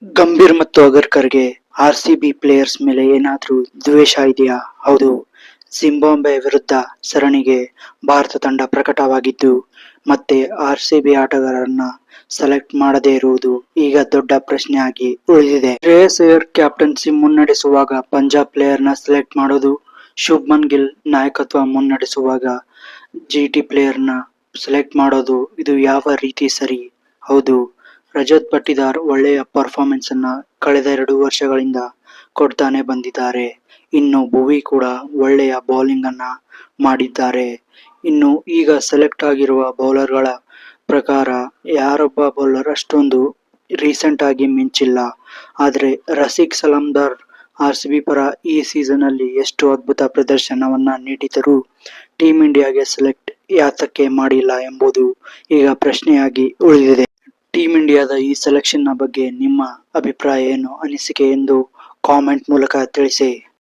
ಗಂಭೀರ್ ಮತ್ತು ಅಗರ್ಕರ್ಗೆ RCB players ಮೇಲೆ ಏನಾದ್ರೂ ದ್ವೇಷ ಇದೆಯಾ? ಹೌದು. ಜಿಂಬಾಬ್ವೆ ವಿರುದ್ಧ ಸರಣಿಗೆ ಭಾರತ ತಂಡ ಪ್ರಕಟವಾಗಿದ್ದು, ಮತ್ತೆ ಆರ್ಸಿಬಿ ಆಟಗಾರರನ್ನ ಸೆಲೆಕ್ಟ್ ಮಾಡದೇ ಇರುವುದು ಈಗ ದೊಡ್ಡ ಪ್ರಶ್ನೆಯಾಗಿ ಉಳಿದಿದೆ. ಶ್ರೇಯಸ್ ಅಯ್ಯರ್ ಕ್ಯಾಪ್ಟನ್ಸಿ ಮುನ್ನಡೆಸುವಾಗ ಪಂಜಾಬ್ ಪ್ಲೇಯರ್ನ ಸೆಲೆಕ್ಟ್ ಮಾಡೋದು, ಶುಭ್ಮನ್ ಗಿಲ್ ನಾಯಕತ್ವ ಮುನ್ನಡೆಸುವಾಗ ಜಿಟಿ ಪ್ಲೇಯರ್ನ ಸೆಲೆಕ್ಟ್ ಮಾಡೋದು, ಇದು ಯಾವ ರೀತಿ ಸರಿ? ಹೌದು, ರಜತ್ ಪಟ್ಟಿದಾರ್ ಒಳ್ಳೆಯ ಪರ್ಫಾರ್ಮೆನ್ಸ್ ಅನ್ನ ಕಳೆದ 2 ವರ್ಷಗಳಿಂದ ಕೊಡ್ತಾನೆ ಬಂದಿದ್ದಾರೆ. ಇನ್ನು ಭುವಿ ಕೂಡ ಒಳ್ಳೆಯ ಬೌಲಿಂಗ್ ಅನ್ನ ಮಾಡಿದ್ದಾರೆ. ಇನ್ನು ಈಗ ಸೆಲೆಕ್ಟ್ ಆಗಿರುವ ಬೌಲರ್ಗಳ ಪ್ರಕಾರ ಯಾರೊಬ್ಬ ಬೌಲರ್ ಅಷ್ಟೊಂದು ರೀಸೆಂಟ್ ಆಗಿ ಮಿಂಚಿಲ್ಲ. ಆದ್ರೆ ರಸಿಕ್ ಸಲಾಮ್ದಾರ್ ಆರ್ಸಿಬಿ ಪರ ಈ ಸೀಸನ್ ಅಲ್ಲಿ ಎಷ್ಟು ಅದ್ಭುತ ಪ್ರದರ್ಶನವನ್ನ ನೀಡಿದರೂ ಟೀಂ ಇಂಡಿಯಾಗೆ ಸೆಲೆಕ್ಟ್ ಯಾತಕ್ಕೆ ಮಾಡಿಲ್ಲ ಎಂಬುದು ಈಗ ಪ್ರಶ್ನೆಯಾಗಿ ಉಳಿದಿದೆ. ಟೀಂ ಇಂಡಿಯಾದ ಈ ಸೆಲೆಕ್ಷನ್ ನ ಬಗ್ಗೆ ನಿಮ್ಮ ಅಭಿಪ್ರಾಯ ಏನು, ಅನಿಸಿಕೆ ಎಂದು ಕಾಮೆಂಟ್ ಮೂಲಕ ತಿಳಿಸಿ.